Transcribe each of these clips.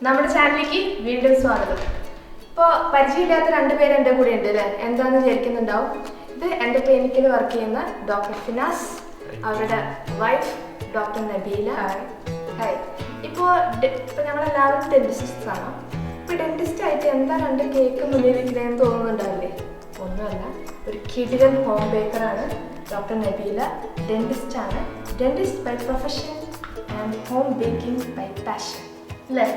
നമ്മുടെ ചാനലിലേക്ക് വീണ്ടും സ്വാഗതം. ഇപ്പോൾ പരിചയമില്ലാത്ത രണ്ടുപേര് എൻ്റെ കൂടെ ഉണ്ട് അല്ലേ? എന്താണെന്ന് വിചാരിക്കുന്നുണ്ടാവും. ഇത് എൻ്റെ ക്ലിനിക്കിൽ വർക്ക് ചെയ്യുന്ന ഡോക്ടർ ഫിനാസ്, അവരുടെ വൈഫ് ഡോക്ടർ നബീല. ഹായ്. ഇപ്പോൾ ഞങ്ങളെല്ലാവരും ഡെന്റിസ്റ്റ്സ് ആണ്. ഇപ്പോൾ ഡെന്റിസ്റ്റ് ആയിട്ട് എന്താ രണ്ട് കേക്ക് മുന്നിൽ ഇരിക്കുന്നതെന്ന് തോന്നുന്നുണ്ടാവില്ലേ? ഒന്നുമല്ല, ഒരു കിടിലൻ ഹോം ബേക്കറാണ് ഡോക്ടർ നബീല. ഡെന്റിസ്റ്റ് ആണ്. Dentist by profession and home baking by passion അല്ലേ?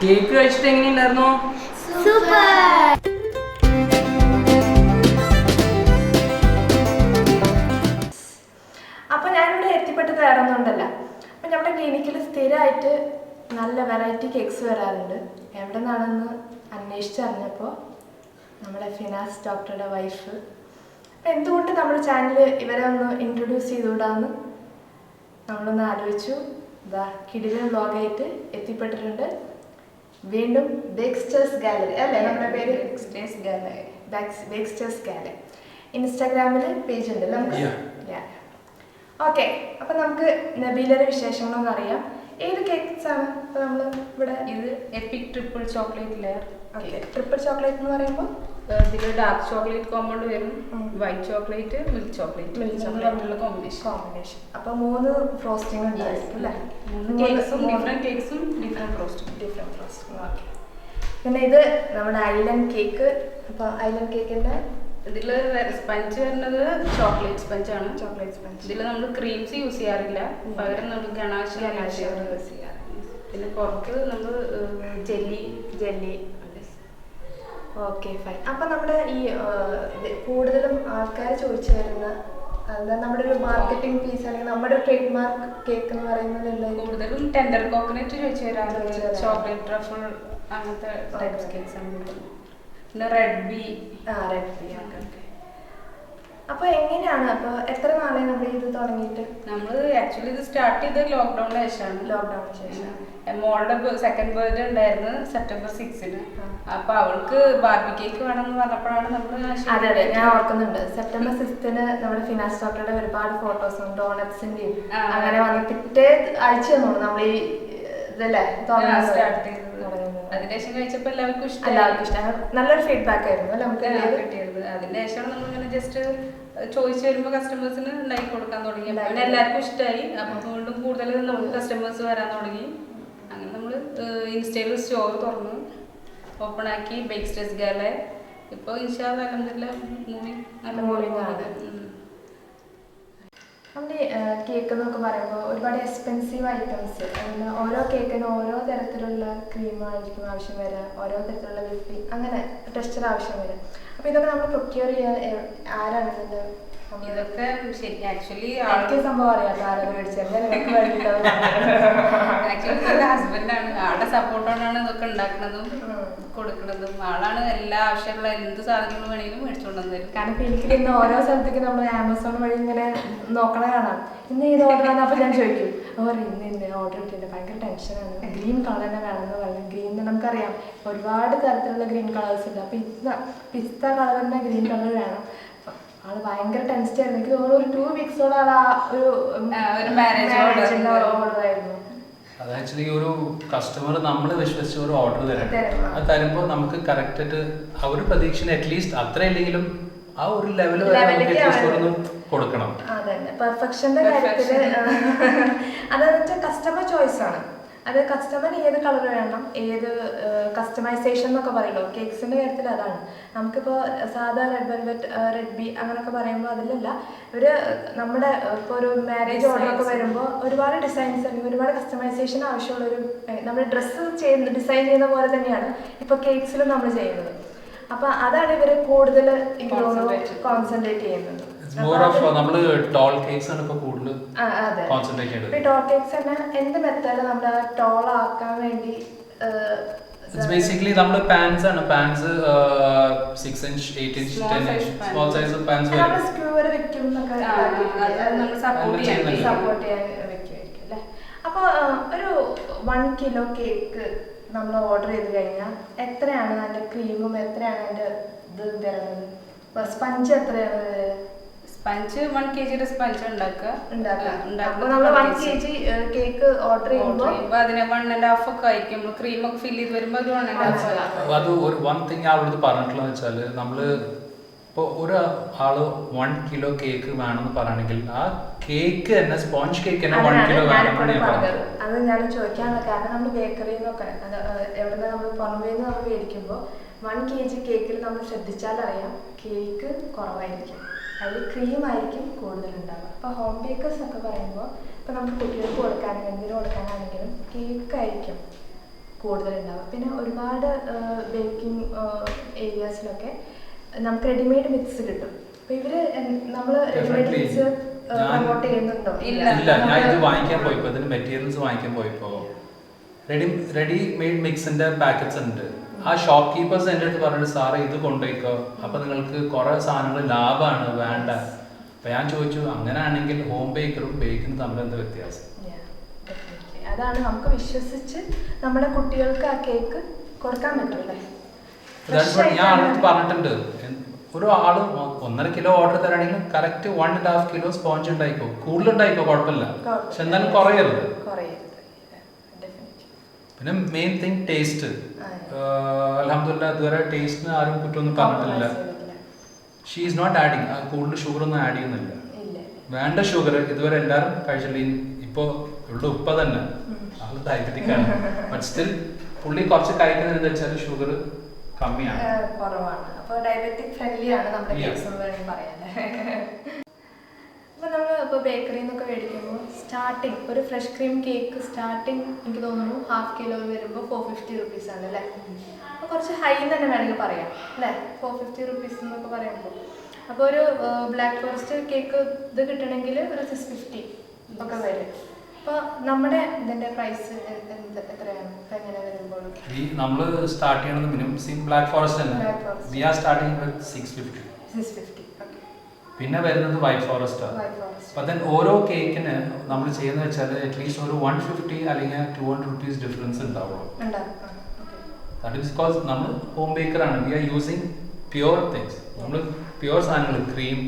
കേക്ക് കഴിച്ചിട്ട് എങ്ങനെയുണ്ടായിരുന്നു? സൂപ്പർ. അപ്പൊ ഞാനിവിടെ എത്തിപ്പെട്ടത് വേറെ ഒന്നുമുണ്ടല്ല. അപ്പൊ നമ്മുടെ ക്ലിനിക്കിൽ സ്ഥിരമായിട്ട് നല്ല വെറൈറ്റി കേക്ക്സ് വരാറുണ്ട്. എവിടെ നിന്നാണെന്ന് അന്വേഷിച്ചറിഞ്ഞപ്പോൾ നമ്മുടെ ഫിനാസ് ഡോക്ടറുടെ വൈഫ്, അപ്പം എന്തുകൊണ്ട് നമ്മുടെ ചാനൽ ഇവരെ ഒന്ന് ഇൻട്രൊഡ്യൂസ് ചെയ്തുകൂടാന്ന് നമ്മളൊന്ന് ആലോചിച്ചു. ഇതാ കിടിലൻ വ്ലോഗായിട്ട് എത്തിപ്പെട്ടിട്ടുണ്ട്. വീണ്ടും ബേക്സ്റ്റേഴ്സ് ഗാലറി അല്ലേ നമ്മുടെ പേര്? ബേക്സ്റ്റേഴ്സ് ഗാലറി ഇൻസ്റ്റാഗ്രാമിൽ പേജ് ഉണ്ട് നമുക്ക്. ഓക്കെ, അപ്പം നമുക്ക് നബീലയുടെ വിശേഷങ്ങളൊന്നും അറിയാം. ഏത് കേക്ക്സ് ആണ് ഇപ്പോൾ നമ്മൾ ഇവിടെ? ഇത് epic triple chocolate layer. Okay, triple chocolate എന്ന് പറയുമ്പോൾ ഇതിൽ ഡാർക്ക് ചോക്ലേറ്റ് കോമ്പൗണ്ട് വരും, വൈറ്റ് ചോക്ലേറ്റ്, മിൽക്ക് ചോക്ലേറ്റ് തമ്മിലുള്ള കോമ്പിനേഷൻ. അപ്പോൾ 3 ഫ്രോസ്റ്റിംഗ് ഉണ്ടായിരിക്കും അല്ലേ? ഡിഫറെന്റ് കേക്ക്സും ഡിഫറെന്റ് ഫ്രോസ്റ്റിംഗ്. ഓക്കെ, പിന്നെ ഇത് നമ്മുടെ ഐലൻഡ് കേക്ക്. അപ്പോൾ ഐലൻഡ് കേക്കിൻ്റെ ഇതിൽ സ്പഞ്ച് വരുന്നത് ചോക്ലേറ്റ് സ്പഞ്ച് ആണ്. Chocolate sponge. ഇതിൽ നമ്മൾ ക്രീംസ് യൂസ് ചെയ്യാറില്ല, പകരം നമ്മൾ ഗണാഷ് യൂസ് ചെയ്യാറ്. പിന്നെ പുറത്ത് നമ്മൾ ജെല്ലി. Okay, fine. അപ്പം നമ്മുടെ ഈ കൂടുതലും ആൾക്കാർ ചോദിച്ചു വരുന്ന നമ്മുടെ ഒരു മാർക്കറ്റിംഗ് പീസ് അല്ലെങ്കിൽ നമ്മുടെ ട്രേഡ് മാർക്ക് കേക്ക് എന്ന് പറയുന്നത് കൂടുതലും ടെൻഡർ കോക്കനട്ട് ചോദിച്ചു വരാറുണ്ട്, ചോക്ലേറ്റ് ട്രഫിൾ അങ്ങനത്തെ ടൈപ്സ് കേക്ക്സ് ആണ്. പിന്നെ റെഡ് ബി. ഓക്കെ. അപ്പോൾ എങ്ങനെയാണ്, അപ്പോൾ എത്ര നാളെ നമ്മൾ ഇത് തുടങ്ങിയിട്ട്? നമ്മൾ ആക്ച്വലി ഇത് സ്റ്റാർട്ട് ചെയ്തത് ലോക്ക്ഡൌണിന് ശേഷമാണ്. ലോക്ക്ഡൌണിന് ശേഷം മോളുടെ സെക്കൻഡ് ബർത്ത്ഡേ ഉണ്ടായിരുന്നു സെപ്റ്റംബർ 6-ന്. അപ്പൊ അവൾക്ക് ബാർബി കേക്ക് വേണമെന്ന് പറഞ്ഞപ്പോഴാണ് നമ്മൾ. അതെ, ഞാൻ ഓർക്കുന്നുണ്ട്. സെപ്റ്റംബർ 6-ന് നമ്മുടെ ഫിനാസ് ഡോക്ടറുടെ ഒരുപാട് ഫോട്ടോസും ഡോണറ്റ്സിന്റെയും അങ്ങനെ വന്ന് പിറ്റേ ആഴ്ച നമ്മൾ ഈ ഇതല്ലേ സ്റ്റാർട്ട് ചെയ്തത്. അതിനുശേഷം കഴിച്ചപ്പോ എല്ലാവർക്കും ഇഷ്ടം. നല്ലൊരു ഫീഡ്ബാക്ക് ആയിരുന്നു നമുക്ക് കിട്ടിയത്. അതിനുശേഷം നമ്മളിങ്ങനെ ജസ്റ്റ് ചോദിച്ചു വരുമ്പോൾ കസ്റ്റമേഴ്സിന് ഉണ്ടാക്കി കൊടുക്കാൻ തുടങ്ങി. പിന്നെ എല്ലാവർക്കും ഇഷ്ടമായി. അപ്പൊ വീണ്ടും കൂടുതൽ നമുക്ക് കസ്റ്റമേഴ്സ് വരാൻ തുടങ്ങി. അങ്ങനെ നമ്മൾ ഇൻസ്റ്റയിൽ സ്റ്റോർ തുറന്നു ഓപ്പൺ ആക്കി ബേക്സ്റ്റേഴ്സ് ഗാലറി. ഇപ്പോൾ ഇൻഷാ അല്ലാഹ് അൽഹംദുലില്ലാഹ് നല്ല മൂവിങ് ആണ്. നമ്മുടെ കേക്ക് എന്നൊക്കെ പറയുമ്പോൾ ഒരുപാട് എക്സ്പെൻസീവ് ഐറ്റംസ്, അതിന് ഓരോ കേക്കിന് ഓരോ തരത്തിലുള്ള ക്രീമായിരിക്കും ആവശ്യം വരിക, ഓരോ തരത്തിലുള്ള വിപ്പിംഗ്, അങ്ങനെ ടെക്സ്ചർ ആവശ്യം വരിക. അപ്പോൾ ഇതൊക്കെ നമ്മൾ പ്രൊക്യൂർ ചെയ്യാൻ ആരാണ് ഇതിൻ്റെ? ഇതൊക്കെ ശരി ആക്ച്വലി സംഭവം അറിയാം ആരൊക്കെ മേടിച്ചത് ഹസ്ബൻഡാണ്. ആളുടെ സപ്പോർട്ടോടാണ് ഇതൊക്കെ ഉണ്ടാക്കുന്നതും കൊടുക്കുന്നതും. ആളാണ് എല്ലാ ആവശ്യമുള്ള എന്ത് സാധനങ്ങൾ വേണമെങ്കിലും മേടിച്ചുകൊണ്ട് തരും. കാരണം ഇപ്പം എനിക്ക് ഇന്ന് ഓരോ സ്ഥലത്തേക്ക് നമ്മൾ ആമസോൺ വഴി ഇങ്ങനെ നോക്കണ കാണാം. ഇന്ന് ഏത് ഓർഡർ ആണ്? അപ്പോൾ ഞാൻ ചോദിക്കും, അവർ ഇന്ന് ഓർഡർ ഇട്ടിട്ടുണ്ട്, ഭയങ്കര ടെൻഷനാണ്, ഗ്രീൻ കളർ തന്നെ വേണമെന്ന് പറഞ്ഞു. ഗ്രീൻ നമുക്കറിയാം ഒരുപാട് തരത്തിലുള്ള ഗ്രീൻ കളേഴ്സ് ഉണ്ട്. അപ്പോൾ പിസ്ത കളർ തന്നെ ഗ്രീൻ കളർ വേണം. ആള് ഭയങ്കര ടെൻസ്റ്റ് ആയിരുന്നു. എനിക്ക് തോന്നുന്നു ഒരു 2 വീക്സോളം ആൾ ആ ഒരു മാരേജിന്റെ ഓർഡർ ആയിരുന്നു. അത് ആക്ച്വലി ഒരു കസ്റ്റമർ നമ്മൾ വിശ്വസിച്ച് ഒരു ഓർഡർ തരണം. അത് തരുമ്പോൾ നമുക്ക് കറക്റ്റ് ആയിട്ട് ആ ഒരു പ്രതീക്ഷ അറ്റ്ലീസ്റ്റ് അത്ര ഇല്ലെങ്കിലും ആ ഒരു ലെവൽ കൊടുക്കണം. അതെ, പെർഫെക്ഷന്റെ കാര്യത്തില് അതെന്ന് വെച്ചാൽ കസ്റ്റമർ ചോയ്സ് ആണ്. അത് കസ്റ്റമർ ഏത് കളർ വേണം, ഏത് കസ്റ്റമൈസേഷൻ എന്നൊക്കെ പറയുമല്ലോ കേക്ക്സിൻ്റെ കാര്യത്തിൽ അതാണ്. നമുക്കിപ്പോൾ സാധാ റെഡ് വെൽവെറ്റ്, റെഡ് ബി അങ്ങനെയൊക്കെ പറയുമ്പോൾ അതിലല്ല, ഇവർ നമ്മുടെ ഇപ്പോൾ ഒരു മാരേജ് ഓർഡറൊക്കെ വരുമ്പോൾ ഒരുപാട് ഡിസൈൻസ് അല്ലെങ്കിൽ ഒരുപാട് കസ്റ്റമൈസേഷൻ ആവശ്യമുള്ളൊരു നമ്മൾ ഡ്രസ്സ് ഡിസൈൻ ചെയ്യുന്ന പോലെ തന്നെയാണ് ഇപ്പോൾ കേക്ക്സിലും നമ്മൾ ചെയ്യുന്നത്. അപ്പോൾ അതാണ് ഇവർ കൂടുതൽ കോൺസെൻട്രേറ്റ് ചെയ്യുന്നത്. നമ്മള് ടോൾ കേക്ക്സ് ആണ് ഇപ്പൊ കൂടുതൽ കോൺസെൻട്രേറ്റ് ചെയ്യുന്നത്. ടോൾ കേക്ക്സ് തന്നെ എന്ത് മെത്തേഡ് നമ്മൾ ടോൾ ആക്കാൻ വേണ്ടി ബേസിക്കലി നമ്മള് പാൻസ് ആണ്, pans 6 inch 8 inch 10 inch small size pans നമ്മൾ സ്ക്യൂവർ വെക്കും എന്നൊക്കെ സപ്പോർട്ട് ചെയ്യാൻ വെക്കുമായിരിക്കും അല്ലേ. അപ്പോൾ ഒരു 1 kilo കേക്ക് നമ്മൾ ഓർഡർ ചെയ്ത് കഴിഞ്ഞാൽ എത്രയാണ് അതിൻ്റെ ക്രീമും എത്രയാണ് അതിൻ്റെ ഇത് തരുന്നത്? സ്പഞ്ച് എത്രയാണ്? സ്പഞ്ച് 1 kg സ്പഞ്ച് ഉണ്ടാക്കുക. അപ്പോൾ നമ്മൾ 1 kg കേക്ക് ഓർഡർ ചെയ്യുമ്പോൾ അതിന് 1.5 ഒക്കെ ആയിരിക്കും. നമ്മൾ ക്രീം ഒക്കെ ഫില്ല് ചെയ്ത് വരുമ്പോൾ അത് 1.5. അത് ഒരു വൺ തിങ് ഞാൻ അവിടുന്ന് പറഞ്ഞിട്ടുള്ളതെന്ന് വെച്ചാൽ നമ്മള് ഇപ്പോൾ ഒരു ആള് 1 kilo കേക്ക് വേണമെന്ന് പറയുകയാണെങ്കിൽ ആ കേക്ക് തന്നെ സ്പോഞ്ച് കേക്ക് തന്നെ 1 kilo വേണമെന്നാണ് ഞാൻ പറഞ്ഞത്. അത് ഞാൻ ചോദിക്കാനുള്ള കാരണം നമ്മൾ ബേക്കറിയിൽ നിന്നൊക്കെ എവിടെ നമ്മൾ പുറമേ നിന്ന് നമ്മൾ മേടിക്കുമ്പോൾ 1 kg കേക്കിൽ നമ്മൾ ശ്രദ്ധിച്ചാലറിയാം കേക്ക് കുറവായിരിക്കും, അതിൽ ക്രീം ആയിരിക്കും കൂടുതലുണ്ടാവുക. അപ്പോൾ ഹോം ബേക്കേഴ്സ് ഒക്കെ പറയുമ്പോൾ ഇപ്പോൾ നമുക്ക് കുട്ടികൾക്ക് കൊടുക്കാനാണെങ്കിലും എന്തിനും കൊടുക്കാനാണെങ്കിലും കേക്കായിരിക്കും കൂടുതലുണ്ടാവുക. പിന്നെ ഒരുപാട് ബേക്കിംഗ് ഏരിയാസിലൊക്കെ നമുക്ക് റെഡിമെയ്ഡ് മിക്സ് കിട്ടും. അപ്പോൾ ഇവർ നമ്മൾ റെഡിമെയ്ഡ് മിക്സ് പ്രൊമോട്ട് ചെയ്യുന്നുണ്ടോ? ഇല്ല, ഞാൻ ഇത് വാങ്ങിക്കാൻ പോയപ്പോൾ ഇതിന് മെറ്റീരിയൽസ് വാങ്ങിക്കാൻ പോയപ്പോൾ റെഡിമെയ്ഡ് മിക്സിന്റെ പാക്കറ്റ്സ് ഉണ്ട്. ആ ഷോപ്പ് കീപ്പേഴ്സ് എൻ്റെ അടുത്ത് പറഞ്ഞിട്ട് സാറേ ഇത് കൊണ്ടുപോയിക്കോ, അപ്പൊ നിങ്ങൾക്ക് കുറെ സാധനങ്ങൾ ലാഭമാണ് വേണ്ട. അപ്പൊ ഞാൻ ചോദിച്ചു അങ്ങനെയാണെങ്കിൽ ഹോം ബേക്കറും ബേക്കിനും തമ്മിൽ എന്താ വ്യത്യാസം? അതാണ് നമുക്ക് വിശ്വസിച്ച് നമ്മുടെ കുട്ടികൾക്ക് ആ കേക്ക് കൊടുക്കാൻ പറ്റുമല്ലേ. ഞാൻ ആളടുത്ത് പറഞ്ഞിട്ടുണ്ട്, ഒരു ആള് 1.5 kilo ഓർഡർ തരാണെങ്കിൽ കറക്റ്റ് 1.5 kilo സ്പോഞ്ച് ഉണ്ടായിക്കോ, കൂടുതൽ ഉണ്ടായിക്കോ കുഴപ്പമില്ല, പക്ഷെ എന്നാലും കുറയരുത്. പിന്നെ മെയിൻ തിങ് ടേസ്റ്റ്. അൽഹംദുലില്ലാഹ് ഇതുവരെ ടേസ്റ്റിന് ആരും കുറ്റമൊന്നും പറഞ്ഞിട്ടില്ല. ഷീ ഈസ് നോട്ട് ആഡിങ്, കൂടുതൽ ഷുഗർ ഒന്നും ആഡ് ചെയ്യുന്നില്ല. വേണ്ട ഷുഗർ ഇതുവരെ എല്ലാവരും കഴിച്ചിട്ടില്ല. ഇപ്പോൾ ഇവിടെ ഉപ്പ തന്നെ ആള് ഡയബറ്റിക് ആണ്, ബട്ട് സ്റ്റിൽ പുള്ളി കുറച്ച് കഴിക്കുന്നത് എന്താ വെച്ചാൽ ഷുഗർ കമ്മിയാണ്, കുറവാണ്. അപ്പോൾ ഡയബറ്റിക് ഫ്രണ്ട്ലി ആണ് നമ്മുടെ കേക്ക്സ് എന്ന് വേണമെങ്കിൽ പറയാം. അപ്പോൾ നമ്മൾ ഇപ്പോൾ ബേക്കറിയിൽ നിന്നൊക്കെ മേടിക്കുമ്പോൾ സ്റ്റാർട്ടിങ് ഒരു ഫ്രഷ് ക്രീം കേക്ക് സ്റ്റാർട്ടിങ് എനിക്ക് തോന്നുന്നു 1/2 kilo വരുമ്പോൾ 450 rupees ആണ് അല്ലേ. അപ്പോൾ കുറച്ച് ഹൈ തന്നെ വേണമെങ്കിൽ പറയാം അല്ലേ, 450 rupees എന്നൊക്കെ പറയുമ്പോൾ. അപ്പോൾ ഒരു ബ്ലാക്ക് ഫോറസ്റ്റ് കേക്ക് ഇത് കിട്ടണമെങ്കിൽ ഒരു 650 ഒക്കെ വരും. അപ്പോൾ നമ്മുടെ ഇതിൻ്റെ പ്രൈസ് എത്രയാണ് എങ്ങനെ വരുമ്പോൾ? നമ്മൾ സ്റ്റാർട്ട് ചെയ്യണത് മിനിമം ബ്ലാക്ക് ഫോറസ്റ്റ് തന്നെ, വി ആർ സ്റ്റാർട്ടിങ് വിത്ത് 650. പിന്നെ വരുന്നത് വൈറ്റ് ഫോറസ്റ്റ് ആണ്. അപ്പൊ then ഓരോ കേക്കിന് നമ്മൾ ചെയ്യുന്നത് വെച്ചാൽ അറ്റ്ലീസ്റ്റ് ഒരു 150 അല്ലെങ്കിൽ 200 rupees ഡിഫറൻസ് ഉണ്ടാവുള്ളൂ. ദാറ്റ് ഈസ് ബിക്കോസ് നമ്മൾ ഹോം ബേക്കർ ആണ്, we are using pure things. നമ്മൾ പ്യുവർ സാധനങ്ങൾ ക്രീം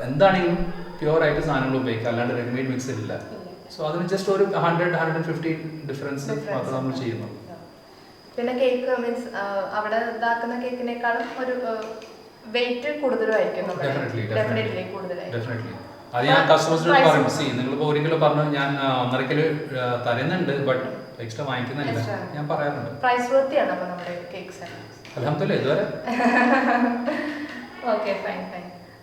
എന്താണെങ്കിലും പ്യുവർ ആയിട്ട് സാധനങ്ങൾ ഉപയോഗിക്കുക, അല്ലാണ്ട് റെഡിമെയ്ഡ് മിക്സ് ഇല്ല. സോ അതിന് ജസ്റ്റ് ഒരു 100-150 ഡിഫറൻസ് മാത്രം നമ്മൾ ചെയ്യുന്നു. പിന്നെ കേക്ക് മീൻസ് അവിടെ ഇതാക്കുന്ന കേക്കിനേക്കാളും ഒരു വെയിറ്റ് കൂടുതലായിരിക്കും. അത് ഞാൻ കസ്റ്റമേഴ്സിനോട് പറയും, സി നിങ്ങളിപ്പോൾ 1 kilo പറഞ്ഞു, ഞാൻ 1.5 kilo തരുന്നുണ്ട്, ബട്ട് എക്സ്ട്രാ വാങ്ങിക്കുന്നില്ല ഞാൻ പറയാറുണ്ട്. പ്രൈസ് വൃത്തിയാണ് അപ്പോൾ നമ്മുടെ കേക്ക്സ് അൽഹംദുലില്ലാഹ് ഇതുവരെ. Okay, fine.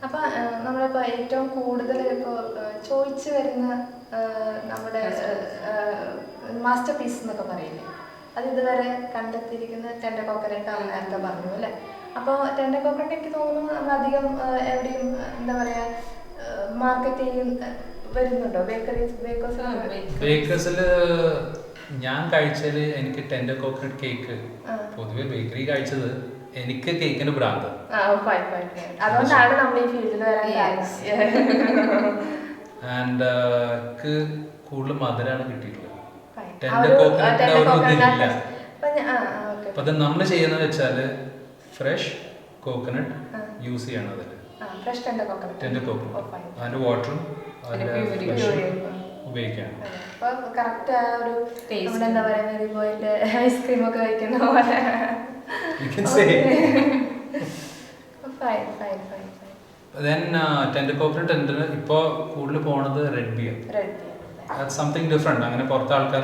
അപ്പോൾ നമ്മളിപ്പോൾ ഏറ്റവും കൂടുതൽ ഇപ്പോൾ ചോദിച്ചു വരുന്ന നമ്മുടെ മാസ്റ്റർ പീസ് എന്നൊക്കെ പറയില്ലേ, അത് ഇതുവരെ കണ്ടെത്തിയിരിക്കുന്ന ടെൻഡർ കോക്കനട്ട് ആണ് നേരത്തെ പറഞ്ഞു അല്ലേ. അപ്പോൾ ടെൻഡർ കോക്കനട്ട് എനിക്ക് തോന്നുന്നു നമ്മൾ അധികം എവിടെയും എന്താ പറയുക മാർക്കറ്റ് വരുന്നുണ്ടോ ബേക്കേഴ്സിൽ? ഞാൻ കഴിച്ചത് എനിക്ക് ടെൻഡർ കോക്കനട്ട് കേക്ക്, പൊതുവെ ബേക്കറി കഴിച്ചത് എനിക്ക് കേക്കിന് ഭ്രാന്ത്. അതുകൊണ്ടാണ് നമ്മൾ ഈ ഫീൽഡിൽ വരാൻ കാരണം. ആൻഡ് കൂടുതൽ മധുരമാണ് കിട്ടിയിട്ടുള്ളത്. ടെൻഡർ കോക്കനട്ടിന്റെ ഒരു ഇതില്ല. അപ്പൊ അത് നമ്മൾ ചെയ്യുന്നത് വെച്ചാല് ഫ്രഷ് കോക്കനട്ട് യൂസ് ചെയ്യണം അതിൽ, ടെൻഡർ കോക്കനട്ട്, അതിന്റെ വാട്ടറും ഉപയോഗിക്കാം. ഐസ്ക്രീം ഒക്കെ കഴിക്കുന്ന പോലെ. ടെൻഡർ കോക്കനട്ട് ഇപ്പോൾ കൂടുതൽ പോണത് റെഡ് ബിയർ. Something different. അങ്ങനെ പുറത്തെ ആൾക്കാർ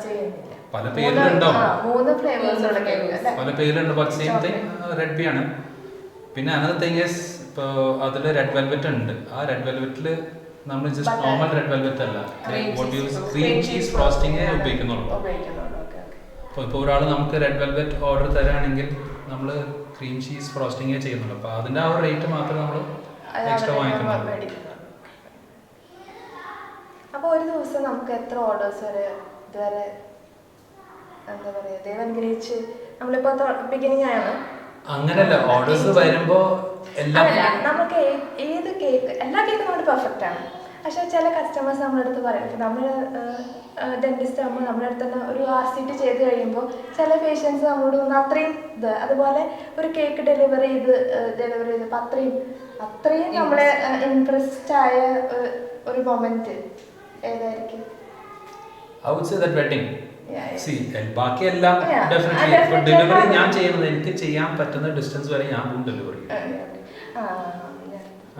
ചെയ്യുന്നില്ല. പല പേരിലുണ്ടാവും, 3 ഫ്ലേവേഴ്സുള്ള കേക്ക് അല്ലേ? പല പേരിലുണ്ട്. But same thing red B ആണ്. പിന്നെ അനദർ തിങ് ഈസ് ഇപ്പോൾ അതിൽ റെഡ് വെൽവെറ്റ് ഉണ്ട്. ആ റെഡ് വെൽവെറ്റിൽ നമ്മൾ ജസ്റ്റ് നോർമൽ റെഡ് വെൽവെറ്റ് അല്ല, ക്രീം ചീസ് ഫ്രോസ്റ്റിംഗേ ഉപയോഗിക്കുന്നുള്ളൂ. ഇപ്പോൾ ഒരാൾ നമുക്ക് റെഡ് വെൽവെറ്റ് ഓർഡർ തരാണെങ്കിൽ നമ്മൾ ക്രീം ചീസ് ഫ്രോസ്റ്റിംഗേ ചെയ്യുന്നുള്ളൂ. അപ്പോൾ അതിൻ്റെ ആ ഒരു റേറ്റ് മാത്രമേ നമ്മൾ എക്സ്ട്രാ വാങ്ങിക്കുന്നുള്ളൂ. അപ്പോൾ ഒരു ദിവസം നമുക്ക് എത്ര ഓർഡേഴ്സ് വരെ ഇതുവരെ എന്താ പറയുക ദൈവം അനുഗ്രഹിച്ച് നമ്മളിപ്പോൾ ബിഗിനിങ് ആണ്? അങ്ങനെയല്ല, ഓർഡേഴ്സ് വരുമ്പോ എല്ലാം നമുക്ക് ഏത് കേക്ക് എല്ലാ കേക്കും നമ്മുടെ പെർഫെക്റ്റ് ആണ്. പക്ഷെ ചില കസ്റ്റമേഴ്സ് നമ്മുടെ അടുത്ത് പറയും, ഇപ്പം നമ്മൾ ഡെന്റിസ്റ്റ് ആകുമ്പോൾ നമ്മുടെ അടുത്ത് തന്നെ ഒരു RCT ചെയ്ത് കഴിയുമ്പോൾ ചില പേഷ്യൻസ് നമ്മളോട് വന്ന് അത്രയും ഇത്, അതുപോലെ ഒരു കേക്ക് ഡെലിവറി ചെയ്തപ്പോൾ അത്രയും നമ്മളെ ഇംപ്രസ്ഡ് ആയ ഒരു മൊമെന്റ് ഏതായിരിക്കും? I would say that wedding. See, ബാക്കിയെല്ലാം ഡെഫിനറ്റ്ലി ഇപ്പോൾ ഡെലിവറി ഞാൻ ചെയ്യുന്നത് എനിക്ക് ചെയ്യാൻ പറ്റുന്ന ഡിസ്റ്റൻസ് വരെ ഞാൻ പോകും ഡെലിവറി.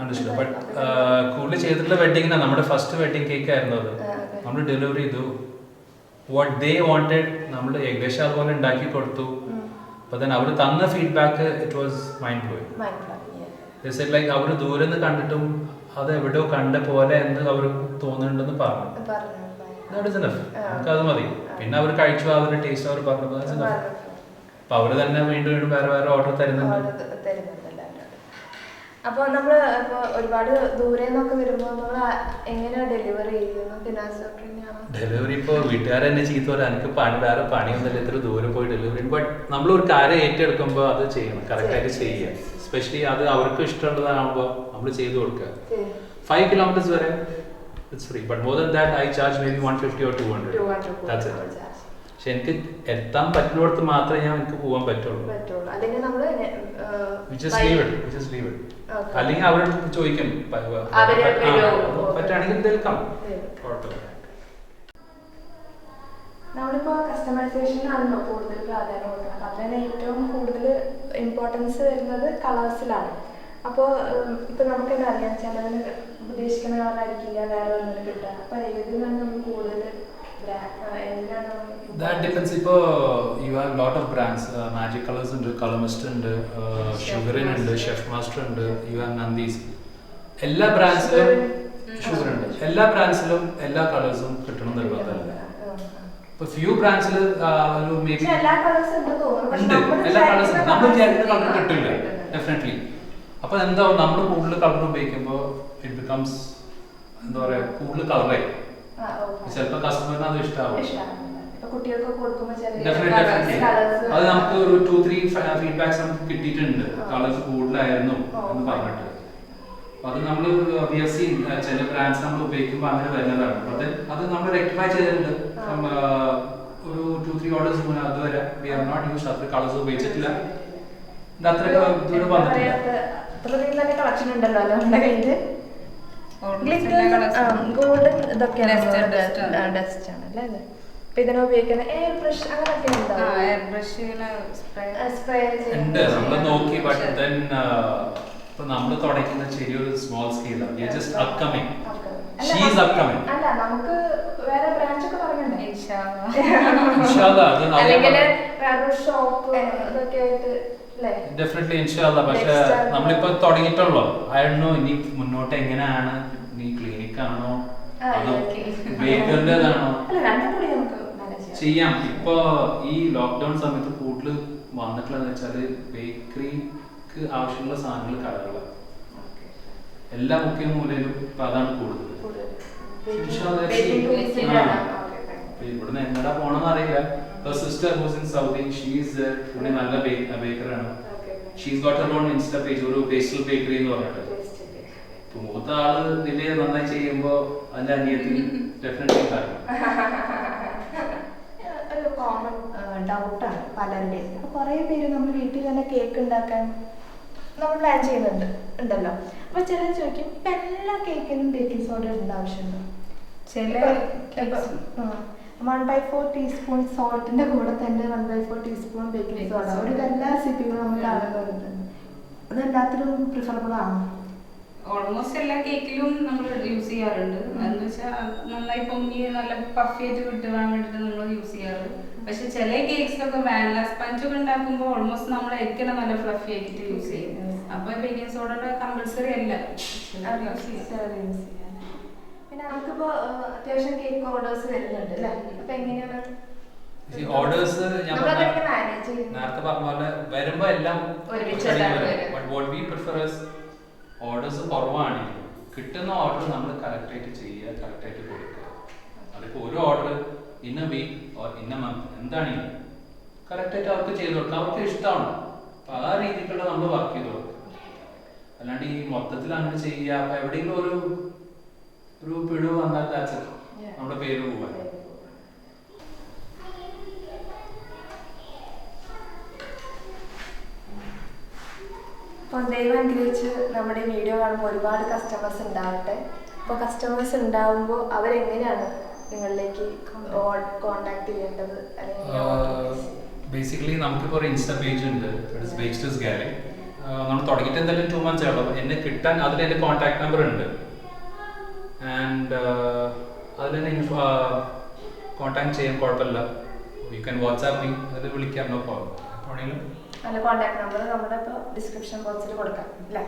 അണ്ടർസ്റ്റുഡ്. ബട്ട് കൂടുതൽ ചെയ്തിട്ടുള്ള വെഡിങ്ങിനാ, നമ്മുടെ ഫസ്റ്റ് വെഡിങ് കേക്ക് ആയിരുന്നു അത്. നമ്മൾ ഡെലിവറി ചെയ്തു, വാട്ട് ദേ വാണ്ടഡ് നമ്മൾ ഏകദേശം അതുപോലെ ഉണ്ടാക്കി കൊടുത്തു. അപ്പോൾ തന്നെ അവർ തന്ന feedback it was mind blowing. Like അവർ ദൂരെ നിന്ന് കണ്ടിട്ടും അത് എവിടെയോ കണ്ട പോലെ എന്ന് അവർ തോന്നുന്നുണ്ടെന്ന് പറഞ്ഞു. നമുക്കത് മതി. പിന്നെ അവർ കഴിച്ചു, അവരുടെ ടേസ്റ്റ് അവർ പറഞ്ഞപ്പോൾ അപ്പൊ അവര് തന്നെ വീണ്ടും വീണ്ടും വേറെ വേറെ ഓർഡർ തരുന്നുണ്ട്. അപ്പോൾ നമ്മൾ ഇപ്പോൾ ഒരുപാട് ദൂരെ നിന്നൊക്കെ വരുമ്പോൾ നമ്മൾ എങ്ങനെയാ ഡെലിവറി ചെയ്യുന്നത്? ഡെലിവറി ഇപ്പോൾ വീട്ടുകാർ തന്നെ ചീത്ത പറയാം, എനിക്ക് വേറെ പണിയൊന്നുമില്ല ഇത്ര ദൂരെ പോയി ഡെലിവറി. ബട്ട് നമ്മൾ ഒരു കാര്യം ഏറ്റെടുക്കുമ്പോൾ അത് ചെയ്യണം, കറക്റ്റായിട്ട് ചെയ്യുക. എസ്പെഷ്യലി അത് അവർക്ക് ഇഷ്ടമുള്ളതാകുമ്പോൾ നമ്മൾ ചെയ്തു കൊടുക്കുക. 5 kilometers വരെ it's free, but more than that I charge maybe 150 or 200. That's it. പക്ഷെ എനിക്ക് എത്താൻ പറ്റുന്നിടത്ത് മാത്രമേ എനിക്ക് പോകാൻ പറ്റുള്ളൂ. അല്ലെങ്കിൽ നമ്മൾ leave it. അല്ലെങ്കിൽ അവർ ചോദിക്കും പറ്റുകയാണെങ്കിൽ നിൽക്കാം. നമ്മളിപ്പോൾ കസ്റ്റമൈസേഷനാണല്ലോ കൂടുതൽ പ്രാധാന്യം കൊടുക്കുന്നത്. അപ്പം തന്നെ ഏറ്റവും കൂടുതൽ ഇമ്പോർട്ടൻസ് വരുന്നത് കളേഴ്സിലാണ്. അപ്പോൾ ഇപ്പം നമുക്ക് തന്നെ അറിയാം, ചിലതിന് ഉദ്ദേശിക്കുന്ന കളറായിരിക്കില്ല വേറെ ഒന്നും കിട്ടുക. അപ്പം ഏതിനാണ് നമ്മൾ കൂടുതൽ That depends. ഇപ്പോൾ you have lot of brands. Magic Colors ഉണ്ട്, Colormist ഉണ്ട്, Sugarin ഉണ്ട്, Chef Master ഉണ്ട്, you have Nandis. എല്ലാ ബ്രാൻഡ്സിലും ഷുഗർ ഉണ്ട്. എല്ലാ ബ്രാൻഡ്സിലും എല്ലാ കളേഴ്സും കിട്ടണം നിർബന്ധമല്ല. ഇപ്പൊ ഫ്യൂ ബ്രാൻഡ്സിൽ ഒരു മേ ബി എല്ലാ കളേഴ്സും ഉണ്ട്, എല്ലാ കളേഴ്സും നമ്മൾ വിചാരിക്കുന്ന കളർ കിട്ടില്ല ഡെഫിനറ്റ്ലി. അപ്പൊ എന്താവും, നമ്മൾ കൂടുതൽ കളർ ഉപയോഗിക്കുമ്പോൾ ഇറ്റ് ബിക്കംസ് എന്താ പറയാ കൂടുതൽ കളറായി. ചിലപ്പോൾ കസ്റ്റമറിന് അത് ഇഷ്ടമാവും. അത് നമുക്ക് ഒരു 2-3 ഫീഡ്ബാക്സ് നമുക്ക് കിട്ടിയിട്ടുണ്ട്, കളേഴ്സ് കൂടുതലായിരുന്നു എന്ന് പറഞ്ഞിട്ട്. അത് നമ്മൾ ചില ബ്രാൻഡ്സ് നമ്മൾ ഉപയോഗിക്കുമ്പോൾ അങ്ങനെ വരുന്നതാണ്. അത് നമ്മൾ റെക്ടിഫൈ ചെയ്തിട്ടുണ്ട്. ഒരു 2-3 ഓർഡേഴ്സ് മുന്നേ അതുവരെ വി ഹാവ് നോട്ട് യൂസ്ഡ് അത്ര കളേഴ്സ് ഉപയോഗിച്ചിട്ടില്ല. അത്ര ദൂരം വന്നിട്ടില്ല. കളക്ഷൻ ഉണ്ടല്ലോ നമ്മുടെ കയ്യില്. ഗോൾഡൻ ഇതൊക്കെ ഡസ്റ്റ് ആണല്ലേ ഇത്. അപ്പൊ ഇതിനെ ഉപയോഗിക്കുന്ന എയർ ബ്രഷ് അങ്ങനെയൊക്കെ ഉണ്ട്. നമ്മൾ നോക്കി. ബട്ട് ദെൻ ഇപ്പൊ നമ്മൾ തുടങ്ങുന്ന ചെറിയൊരു സ്മോൾ സ്കെയിലാണ്. Just upcoming. She is upcoming. അല്ല, നമുക്ക് വേറെ ബ്രാഞ്ച് ഒക്കെ പറഞ്ഞിട്ടുണ്ട്. ഇൻഷാല്ലാ അത് അല്ലെങ്കിൽ വേറെ ഷോപ്പ് ഇതൊക്കെ ആയിട്ട് ഡെഫിനറ്റ്ലി ഇൻഷാല്ലാ. പക്ഷെ നമ്മളിപ്പോ തുടങ്ങിയിട്ടുള്ളൂ. ഐ ഡോണ്ട് നോ ഇനി മുന്നോട്ട് എങ്ങനെയാണ്, നീ ക്ലിനിക് ആണോ അതോ ബേക്കറിന്റേതാണോ ചെയ്യാം. ഇപ്പൊ ഈ ലോക്ക്ഡൌൺ സമയത്ത് കൂടുതൽ വന്നിട്ടുള്ളതെന്ന് വെച്ചാല് ബേക്കറിക്ക് ആവശ്യമുള്ള സാധനങ്ങൾ കടകളാണ്. എല്ലാ മുഖ്യ മൂലയിലും ഇപ്പൊ അതാണ് കൂടുതൽ. ഇവിടുന്ന് എങ്ങടാ പോണെന്ന് അറിയില്ല. Her sister who's in Saudi, she's പുള്ളി നല്ല ബേക്കറാണ്. She's got her own Insta page, ഒരു പേസ്റ്റൽ ബേക്കറി എന്ന് പറഞ്ഞിട്ട്. മൂത്ത ആള് ഇതില് നന്നായി ചെയ്യുമ്പോ അതിന്റെ അനിയത്തിൽ ഡെഫിനറ്റ്ലി കാരണം. ഒരു കോമൺ ഡൗട്ടാണ് പലരുടെയും. അപ്പൊ കുറെ പേര് നമ്മൾ വീട്ടിൽ തന്നെ കേക്ക് ഉണ്ടാക്കാൻ നമ്മൾ പ്ലാൻ ചെയ്യുന്നുണ്ട് ഉണ്ടല്ലോ. അപ്പൊ ചിലർ ചോദിക്കും, ഇപ്പൊ എല്ലാ കേക്കിനും ബേക്കിംഗ് സോഡ ഇടേണ്ട ആവശ്യമുണ്ടോ? 1/4 ടീസ്പൂൺ സോൾട്ടിന്റെ കൂടെ തന്നെ 1/4 ടീസ്പൂൺ ബേക്കിംഗ് സോഡ ഒരു എല്ലാ റെസിപ്പികളും നമ്മൾ കാണുന്നുണ്ട്. അത് എല്ലാത്തിനും പ്രിഫറബിൾ ആണ്. ഓൾമോസ്റ്റ് എല്ലാ കേക്കിലും നമ്മൾ യൂസ് ചെയ്യാറുണ്ട്. അതെന്ന് വെച്ചാൽ നന്നായി പൊങ്ങി നല്ല പഫി ആയിട്ട് കിട്ടുവാൻ വേണ്ടിയിട്ട് നമ്മൾ യൂസ് ചെയ്യാറ്. പക്ഷെ ചില കേക്ക്സിലൊക്കെ വാനില സ്പഞ്ച് ഒക്കെ ഉണ്ടാക്കുമ്പോൾ ഓൾമോസ്റ്റ് നമ്മൾ എഗ്ഗിനെ നല്ല ഫ്ലഫി ആക്കിയിട്ട് യൂസ് ചെയ്യും. അപ്പോൾ ബേക്കിംഗ് സോഡയുടെ കമ്പൽസറി അല്ല യൂസ് ചെയ്യാം. പിന്നെ നമുക്കിപ്പോ അത്യാവശ്യം കേക്ക് ഓർഡേഴ്സ് വരുന്നുണ്ട് അല്ലേ? അപ്പൊ എങ്ങനെയാണ് ഓർഡേഴ്സ് ഞാൻ നമ്മളതൊക്കെ മാനേജ് ചെയ്യുന്നത്? നേരത്തെ പറഞ്ഞ പോലെ വരുമ്പോ എല്ലാം ഓർഡേഴ്സ് കുറവാണെങ്കിലും കിട്ടുന്ന ഓർഡർ നമ്മൾ കറക്റ്റ് ആയിട്ട് ചെയ്യുക, കറക്റ്റ് ആയിട്ട് കൊടുക്കുക. അതിപ്പോ ഒരു ഓർഡർ ഇന്ന വീക്ക് ഇന്ന മന്ത് എന്താണെങ്കിലും കറക്റ്റ് ആയിട്ട് അവർക്ക് ചെയ്ത് കൊടുക്കുക. അവർക്ക് ഇഷ്ടമാണ്. അപ്പൊ ആ രീതിക്കുള്ള നമ്മൾ വർക്ക് ചെയ്ത് കൊടുക്കുക. അല്ലാണ്ട് ഈ മൊത്തത്തിൽ അങ്ങനെ ചെയ്യുക. അപ്പൊ എവിടെയെങ്കിലും ഒരു പിഴവ് വന്നാൽ നമ്മുടെ പേര് പോവാൻ. അപ്പോൾ ദൈവം അനുഗ്രഹിച്ച് നമ്മുടെ വീഡിയോ കാണുമ്പോൾ ഒരുപാട് കസ്റ്റമേഴ്സ് ഉണ്ടാവട്ടെ. അപ്പോൾ കസ്റ്റമേഴ്സ് ഉണ്ടാവുമ്പോൾ അവരെങ്ങനെയാണ് നിങ്ങളിലേക്ക് കോണ്ടാക്ട് ചെയ്യേണ്ടത്? ബേസിക്കലി നമുക്കിപ്പോൾ ഒരു ഇൻസ്റ്റാ പേജ് ഉണ്ട്, ബേക്സ്റ്റേഴ്സ് ഗാലറി. നമ്മൾ തുടങ്ങിയിട്ട് എന്തായാലും 2 months ആയുള്ളൂ. എന്നെ കിട്ടാൻ അതിൽ എൻ്റെ കോൺടാക്ട് നമ്പർ ഉണ്ട്. ആൻഡ് അതിൽ തന്നെ കോൺടാക്ട് ചെയ്യാൻ കുഴപ്പമില്ല. യു ക്യാൻ വാട്സാപ്പ് മീ, അതിൽ വിളിക്കാം, നോ പ്രോബ്ലം. എപ്പോഴെങ്കിലും നല്ല കോൺടാക്ട് നമ്പർ നമ്മുടെ ഇപ്പോൾ ഡിസ്ക്രിപ്ഷൻ ബോക്സിൽ കൊടുക്കാം അല്ലേ?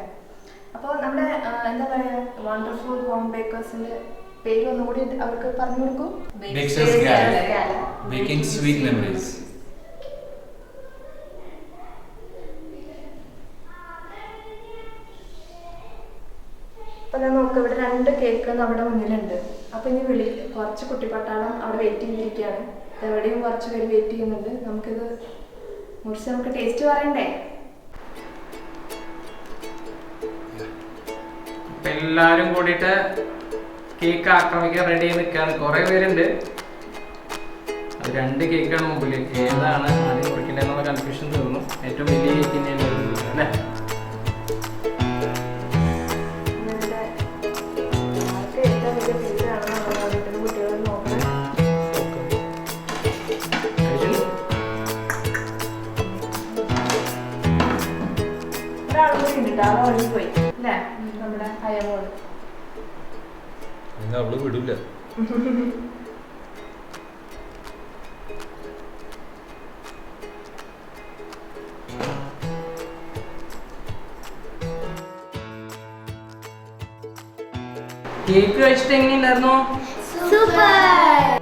അപ്പോൾ നമ്മുടെ എന്താ പറയുക, വണ്ടർഫുൾ ഹോം ബേക്കേഴ്സിൻ്റെ പേര് ഒന്നുകൂടി അവർക്ക് പറഞ്ഞു കൊടുക്കൂ. ബേക്സ്റ്റേഴ്സ് ഗാലറി, ബേക്കിംഗ് സ്വീറ്റ് മെമ്മറീസ്. അപ്പോൾ ഞാൻ നോക്കുക, ഇവിടെ 2 കേക്ക് നമ്മുടെ മുന്നിലുണ്ട്. അപ്പോൾ ഇനി കുറച്ച് കുട്ടിപ്പട്ടാളം അവിടെ വെയിറ്റ് ചെയ്തിരിക്കുകയാണ്. എവിടെയും കുറച്ച് പേര് വെയിറ്റ് ചെയ്യുന്നുണ്ട്. നമുക്കിത് മുറിച്ച് നമുക്ക് ടേസ്റ്റ് പറയണ്ടേ? എല്ലാരും കൂടിയിട്ട് കേക്ക് ആക്രമിക്കാൻ റെഡി ആയി നിൽക്കാണ്. കുറെ പേരുണ്ട്. അത് 2 കേക്കാണ് മുമ്പിൽ. ഏതാണ് ആദ്യം കുറിക്കേണ്ടതെന്നുള്ള കൺഫ്യൂഷൻ തോന്നുന്നു. ഏറ്റവും വലിയ കേക്കിൻ്റെ അല്ലേ? പോയി അല്ലേ നമ്മുടെ അയമോള്. അവള് വിടൂല. കേക്ക് കഴിച്ചിട്ട് എങ്ങനെയുണ്ടായിരുന്നു? സൂപ്പർ.